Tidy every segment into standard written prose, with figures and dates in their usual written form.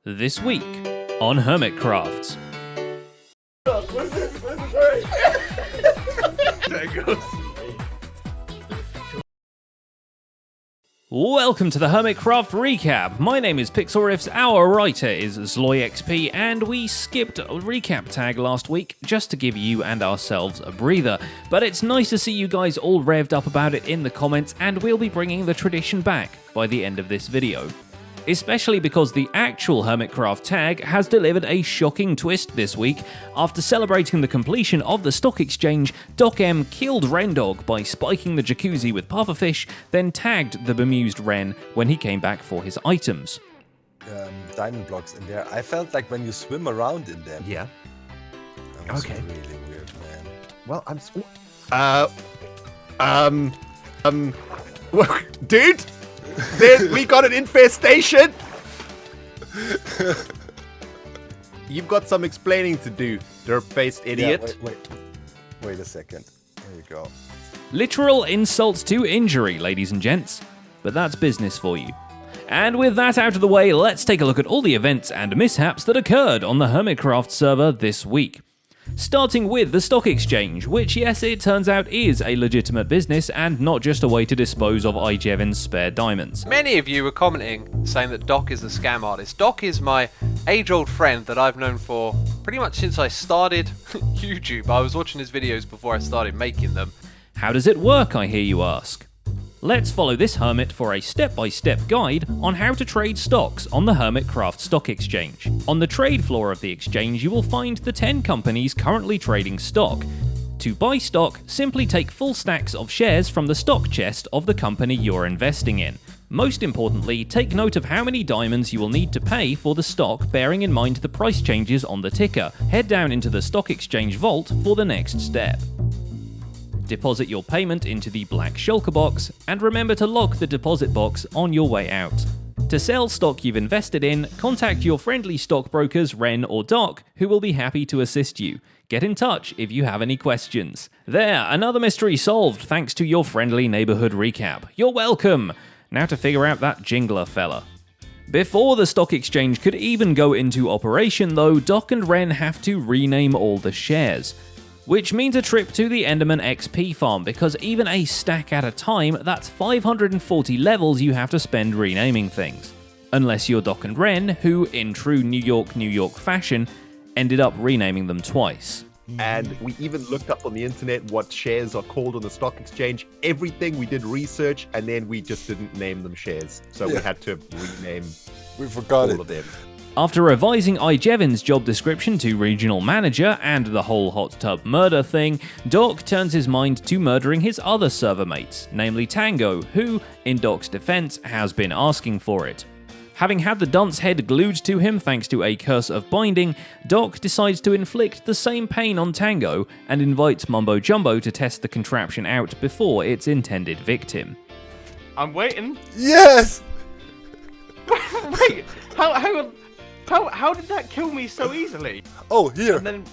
This week on Hermitcraft. Welcome to the Hermitcraft Recap. My name is Pixelriffs, our writer is ZloyXP, and we skipped a recap tag last week just to give you and ourselves a breather. But it's nice to see you guys all revved up about it in the comments, and we'll be bringing the tradition back by the end of this video. Especially because the actual Hermitcraft tag has delivered a shocking twist this week. After celebrating the completion of the stock exchange, Doc M killed Rendog by spiking the jacuzzi with pufferfish, then tagged the bemused Ren when he came back for his items. Diamond blocks in there. I felt like when you swim around in them. Yeah. That was Okay. really weird, man. Well, dude, we got an infestation. You've got some explaining to do, derp-faced idiot. Yeah, wait a second. There you go. Literal insults to injury, ladies and gents. But that's business for you. And with that out of the way, let's take a look at all the events and mishaps that occurred on the Hermitcraft server this week. Starting with the stock exchange, which yes, it turns out is a legitimate business and not just a way to dispose of Jevin's spare diamonds. Many of you were commenting saying that Doc is a scam artist. Doc is my age-old friend that I've known for pretty much since I started YouTube. I was watching his videos before I started making them. How does it work, I hear you ask? Let's follow this hermit for a step-by-step guide on how to trade stocks on the Hermitcraft Stock Exchange. On the trade floor of the exchange, you will find the 10 companies currently trading stock. To buy stock, simply take full stacks of shares from the stock chest of the company you're investing in. Most importantly, take note of how many diamonds you will need to pay for the stock, bearing in mind the price changes on the ticker. Head down into the stock exchange vault for the next step. Deposit your payment into the black shulker box, and remember to lock the deposit box on your way out. To sell stock you've invested in, contact your friendly stockbrokers Ren or Doc, who will be happy to assist you. Get in touch if you have any questions. There, another mystery solved thanks to your friendly neighborhood recap. You're welcome! Now to figure out that jingler fella. Before the stock exchange could even go into operation though, Doc and Ren have to rename all the shares. Which means a trip to the Enderman XP farm, because even a stack at a time, that's 540 levels you have to spend renaming things. Unless you're Doc and Ren, who, in true New York fashion, ended up renaming them twice. And we even looked up on the internet what shares are called on the stock exchange. Everything we did research, and then we just didn't name them shares. So we had to rename We forgot all it. of them. After revising Jevin's job description to regional manager and the whole hot tub murder thing, Doc turns his mind to murdering his other server mates, namely Tango, who, in Doc's defense, has been asking for it. Having had the dunce head glued to him thanks to a curse of binding, Doc decides to inflict the same pain on Tango and invites Mumbo Jumbo to test the contraption out before its intended victim. I'm waiting. Yes! Wait, how did that kill me so easily? Oh, here. And then,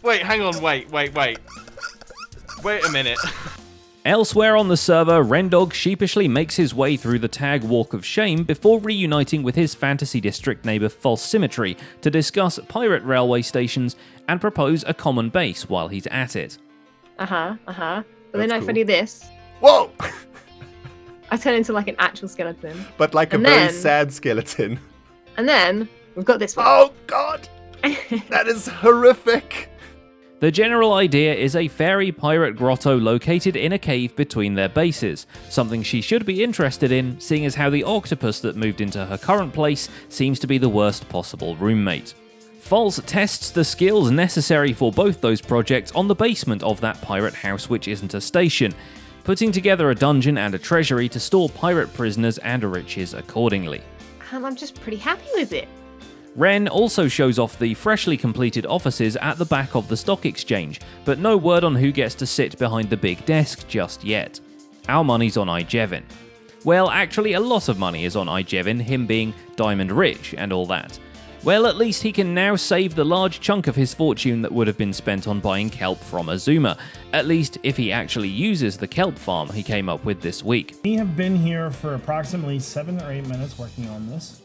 wait, hang on, wait. Wait a minute. Elsewhere on the server, Rendog sheepishly makes his way through the tag Walk of Shame before reuniting with his Fantasy District neighbor False Symmetry to discuss pirate railway stations and propose a common base while he's at it. But then That's if I cool. do this, Whoa! I turn into like an actual skeleton. But like And a very then- sad skeleton. And then we've got this one. Oh god! That is horrific! The general idea is a fairy pirate grotto located in a cave between their bases, something she should be interested in, seeing as how the octopus that moved into her current place seems to be the worst possible roommate. False tests the skills necessary for both those projects on the basement of that pirate house which isn't a station, putting together a dungeon and a treasury to store pirate prisoners and riches accordingly. I'm just pretty happy with it. Ren also shows off the freshly completed offices at the back of the stock exchange, but no word on who gets to sit behind the big desk just yet. Our money's on Jevin. Well, actually a lot of money is on Jevin, him being diamond rich and all that. Well, at least he can now save the large chunk of his fortune that would have been spent on buying kelp from Azuma, at least if he actually uses the kelp farm he came up with this week. We have been here for approximately 7 or 8 minutes working on this.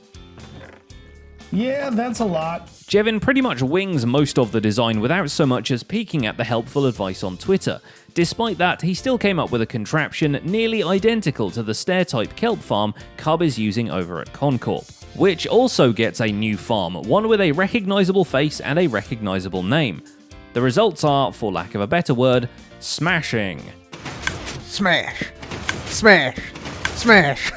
Yeah, that's a lot. Jevin pretty much wings most of the design without so much as peeking at the helpful advice on Twitter. Despite that, he still came up with a contraption nearly identical to the stair-type kelp farm Cub is using over at Concorp, which also gets a new farm, one with a recognizable face and a recognizable name. The results are, for lack of a better word, smashing. Smash! Smash! Smash!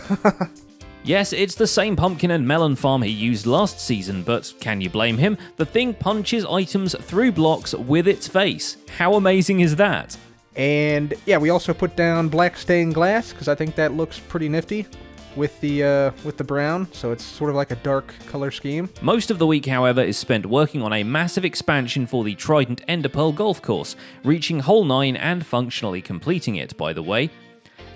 Yes, it's the same pumpkin and melon farm he used last season, but can you blame him? The thing punches items through blocks with its face. How amazing is that? And yeah, we also put down black stained glass because I think that looks pretty nifty with the brown, so it's sort of like a dark color scheme. Most of the week, however, is spent working on a massive expansion for the Trident Enderpearl golf course, reaching hole 9 and functionally completing it, by the way,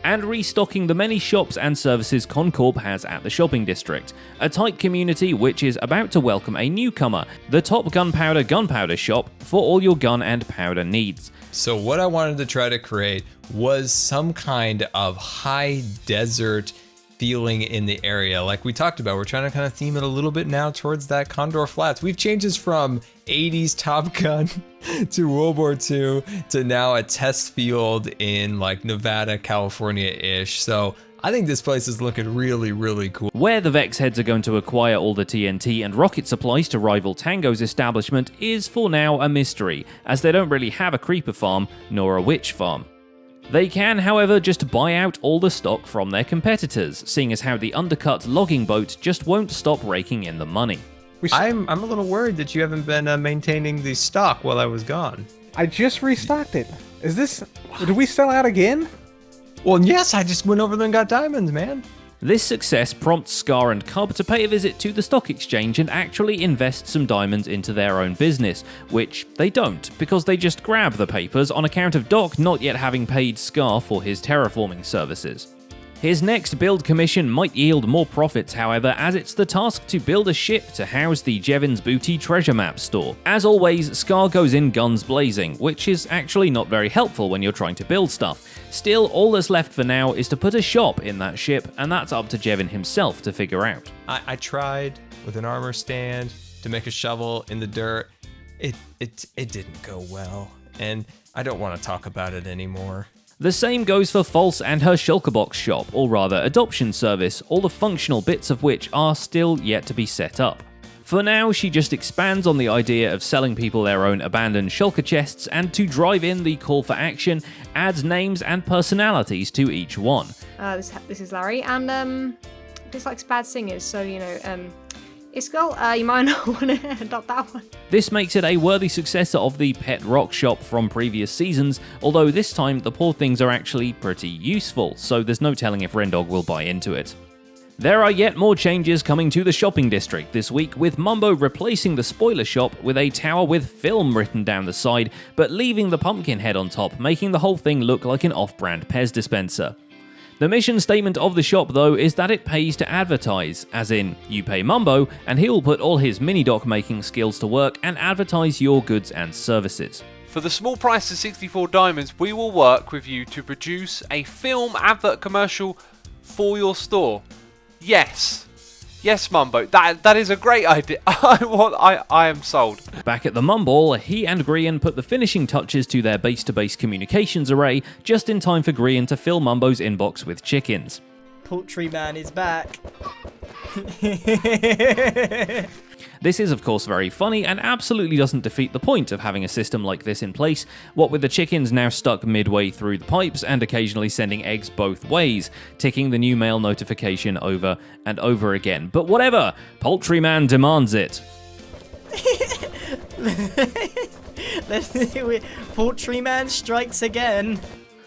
and restocking the many shops and services Concorp has at the shopping district, a tight community which is about to welcome a newcomer, the top gunpowder shop for all your gun and powder needs. So what I wanted to try to create was some kind of high desert feeling in the area. Like we talked about, we're trying to kind of theme it a little bit now towards that Condor Flats. We've changed this from 80s Top Gun to World War II to now a test field in like Nevada, California-ish. So I think this place is looking really, really cool. Where the Vex heads are going to acquire all the TNT and rocket supplies to rival Tango's establishment is for now a mystery, as they don't really have a creeper farm nor a witch farm. They can, however, just buy out all the stock from their competitors, seeing as how the undercut logging boat just won't stop raking in the money. I'm a little worried that you haven't been maintaining the stock while I was gone. I just restocked it. Is this... Did we sell out again? Well, yes, I just went over there and got diamonds, man. This success prompts Scar and Cub to pay a visit to the stock exchange and actually invest some diamonds into their own business, which they don't, because they just grab the papers on account of Doc not yet having paid Scar for his terraforming services. His next build commission might yield more profits, however, as it's the task to build a ship to house the Jevin's Booty treasure map store. As always, Scar goes in guns blazing, which is actually not very helpful when you're trying to build stuff. Still, all that's left for now is to put a shop in that ship, and that's up to Jevin himself to figure out. I tried with an armor stand to make a shovel in the dirt. It didn't go well, and I don't want to talk about it anymore. The same goes for False and her Shulkerbox shop, or rather adoption service, all the functional bits of which are still yet to be set up. For now, she just expands on the idea of selling people their own abandoned shulker chests, and to drive in the call for action, adds names and personalities to each one. This is Larry, and dislikes bad singers, so Iskall, you might not want to adopt that one. This makes it a worthy successor of the Pet Rock shop from previous seasons, although this time the poor things are actually pretty useful, so there's no telling if Rendog will buy into it. There are yet more changes coming to the shopping district this week, with Mumbo replacing the spoiler shop with a tower with film written down the side, but leaving the pumpkin head on top, making the whole thing look like an off-brand Pez dispenser. The mission statement of the shop, though, is that it pays to advertise, as in, you pay Mumbo, and he'll put all his mini-doc making skills to work and advertise your goods and services. For the small price of 64 diamonds, we will work with you to produce a film advert commercial for your store. Yes. Yes, Mumbo, that is a great idea. I am sold. Back at the Mumball, he and Grian put the finishing touches to their base-to-base communications array just in time for Grian to fill Mumbo's inbox with chickens. Poultry man is back. This is of course very funny and absolutely doesn't defeat the point of having a system like this in place, what with the chickens now stuck midway through the pipes and occasionally sending eggs both ways, ticking the new mail notification over and over again. But whatever, Poultry Man demands it. Let's do it. Poultry man strikes again.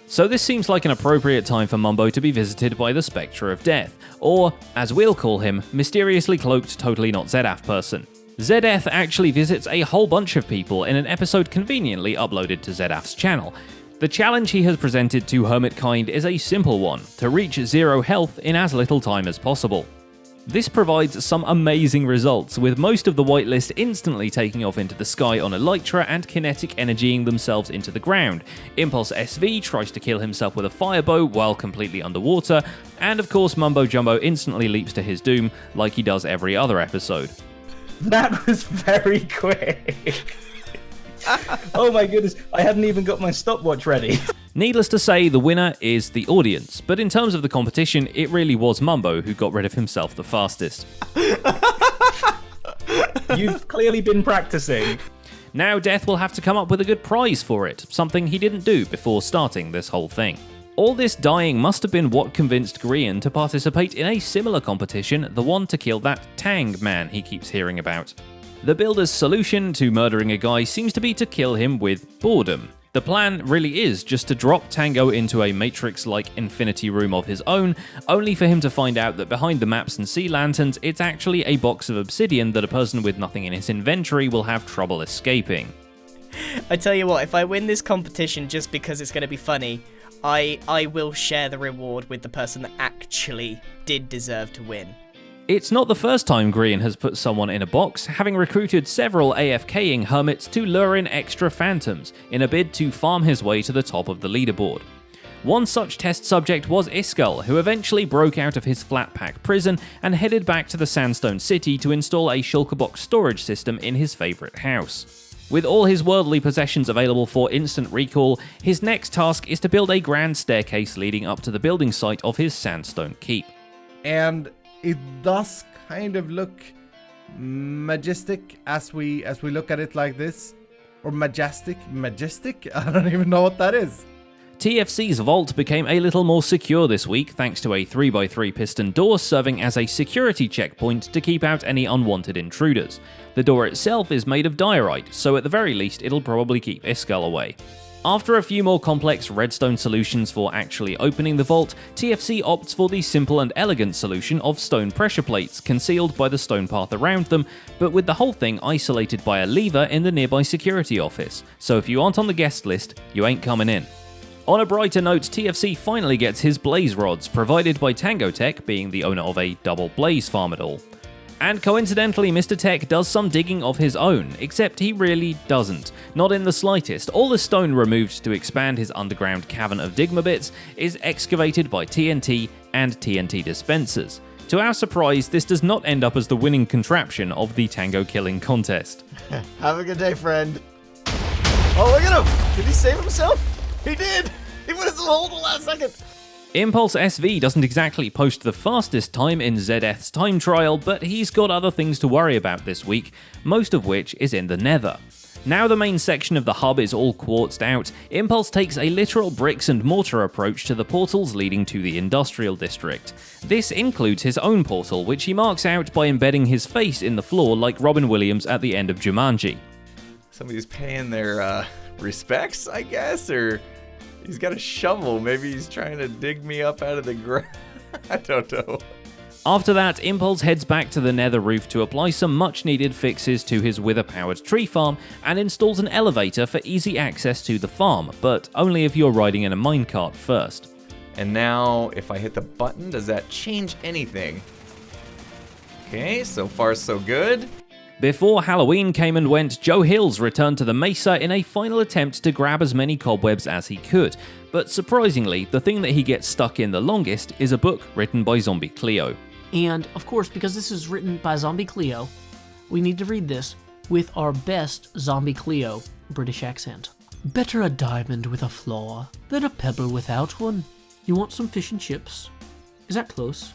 So this seems like an appropriate time for Mumbo to be visited by the Spectre of Death, or, as we'll call him, mysteriously cloaked totally not Zedaf person. Zedaf actually visits a whole bunch of people in an episode conveniently uploaded to Zedaf's channel. The challenge he has presented to Hermitkind is a simple one, to reach 0 health in as little time as possible. This provides some amazing results, with most of the whitelist instantly taking off into the sky on Elytra and kinetic energying themselves into the ground. Impulse SV tries to kill himself with a firebow while completely underwater, and of course Mumbo Jumbo instantly leaps to his doom like he does every other episode. That was very quick. Oh my goodness, I hadn't even got my stopwatch ready. Needless to say, the winner is the audience, but in terms of the competition, it really was Mumbo who got rid of himself the fastest. You've clearly been practicing. Now Death will have to come up with a good prize for it, something he didn't do before starting this whole thing. All this dying must have been what convinced Grian to participate in a similar competition, the one to kill that Tang man he keeps hearing about. The builder's solution to murdering a guy seems to be to kill him with boredom. The plan really is just to drop Tango into a Matrix-like infinity room of his own, only for him to find out that behind the maps and sea lanterns, it's actually a box of obsidian that a person with nothing in his inventory will have trouble escaping. I tell you what, if I win this competition just because it's going to be funny, I will share the reward with the person that actually did deserve to win. It's not the first time Grian has put someone in a box, having recruited several AFKing hermits to lure in extra phantoms in a bid to farm his way to the top of the leaderboard. One such test subject was Iskall, who eventually broke out of his flat-pack prison and headed back to the Sandstone City to install a shulkerbox storage system in his favourite house. With all his worldly possessions available for instant recall, his next task is to build a grand staircase leading up to the building site of his Sandstone Keep. And it does kind of look majestic as we look at it like this. Or majestic? I don't even know what that is. TFC's vault became a little more secure this week thanks to a 3x3 piston door serving as a security checkpoint to keep out any unwanted intruders. The door itself is made of diorite, so at the very least it'll probably keep Iskall away. After a few more complex redstone solutions for actually opening the vault, TFC opts for the simple and elegant solution of stone pressure plates concealed by the stone path around them, but with the whole thing isolated by a lever in the nearby security office, so if you aren't on the guest list, you ain't coming in. On a brighter note, TFC finally gets his blaze rods, provided by Tango Tech, being the owner of a double blaze farm at all. And coincidentally, Mr. Tech does some digging of his own, except he really doesn't. Not in the slightest. All the stone removed to expand his underground cavern of Digmabits is excavated by TNT and TNT dispensers. To our surprise, this does not end up as the winning contraption of the Tango killing contest. Have a good day, friend. Oh, look at him! Did he save himself? He did! He went into the hole the last second! Impulse SV doesn't exactly post the fastest time in Zeth's time trial, but he's got other things to worry about this week, most of which is in the Nether. Now the main section of the hub is all quartzed out, Impulse takes a literal bricks and mortar approach to the portals leading to the industrial district. This includes his own portal, which he marks out by embedding his face in the floor like Robin Williams at the end of Jumanji. Somebody's paying their respects, I guess, or he's got a shovel. Maybe he's trying to dig me up out of the ground. I don't know. After that, Impulse heads back to the Nether roof to apply some much-needed fixes to his wither-powered tree farm and installs an elevator for easy access to the farm, but only if you're riding in a minecart first. And now, if I hit the button, does that change anything? Okay, so far so good. Before Halloween came and went, Joe Hills returned to the Mesa in a final attempt to grab as many cobwebs as he could, but surprisingly, the thing that he gets stuck in the longest is a book written by Zombie Cleo. And, of course, because this is written by Zombie Cleo, we need to read this with our best Zombie Cleo British accent. Better a diamond with a flaw than a pebble without one. You want some fish and chips? Is that close?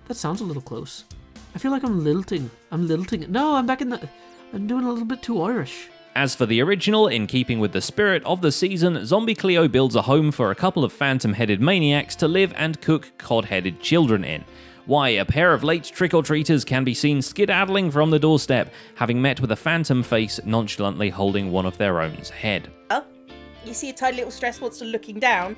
That sounds a little close. I feel like I'm lilting. No, I'm doing a little bit too Irish. As for the original, in keeping with the spirit of the season, Zombie Cleo builds a home for a couple of phantom-headed maniacs to live and cook cod-headed children in. Why, a pair of late trick-or-treaters can be seen skedaddling from the doorstep, having met with a phantom face nonchalantly holding one of their own's head. You see a tiny little stress monster looking down,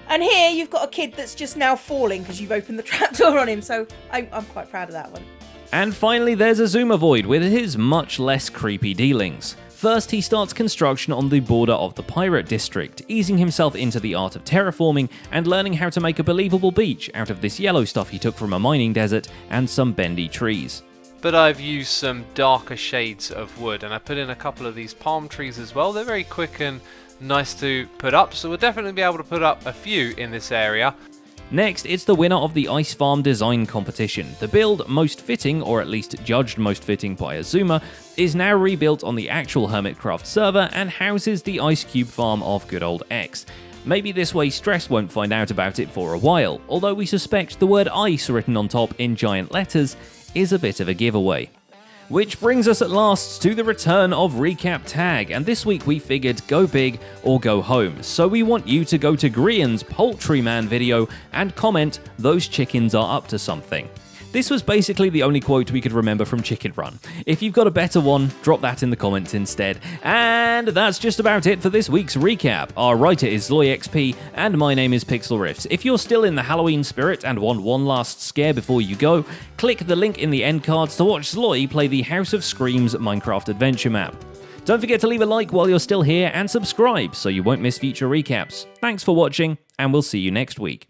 and here you've got a kid that's just now falling because you've opened the trapdoor on him, so I'm quite proud of that one. And finally, there's Azuma Void with his much less creepy dealings. First, he starts construction on the border of the pirate district, easing himself into the art of terraforming and learning how to make a believable beach out of this yellow stuff he took from a mining desert and some bendy trees. But I've used some darker shades of wood, and I put in a couple of these palm trees as well. They're very quick and nice to put up, so we'll definitely be able to put up a few in this area. Next, it's the winner of the Ice Farm Design Competition. The build most fitting, or at least judged most fitting by Azuma, is now rebuilt on the actual Hermitcraft server and houses the Ice Cube farm of good old X. Maybe this way Stress won't find out about it for a while, although we suspect the word ice written on top in giant letters is a bit of a giveaway. Which brings us at last to the return of Recap Tag, and this week we figured go big or go home, so we want you to go to Grian's Poultry Man video and comment "those chickens are up to something." This was basically the only quote we could remember from Chicken Run. If you've got a better one, drop that in the comments instead. And that's just about it for this week's recap. Our writer is ZloyXP, and my name is Pixel Riffs. If you're still in the Halloween spirit and want one last scare before you go, click the link in the end cards to watch Zloy play the House of Screams Minecraft adventure map. Don't forget to leave a like while you're still here and subscribe so you won't miss future recaps. Thanks for watching, and we'll see you next week.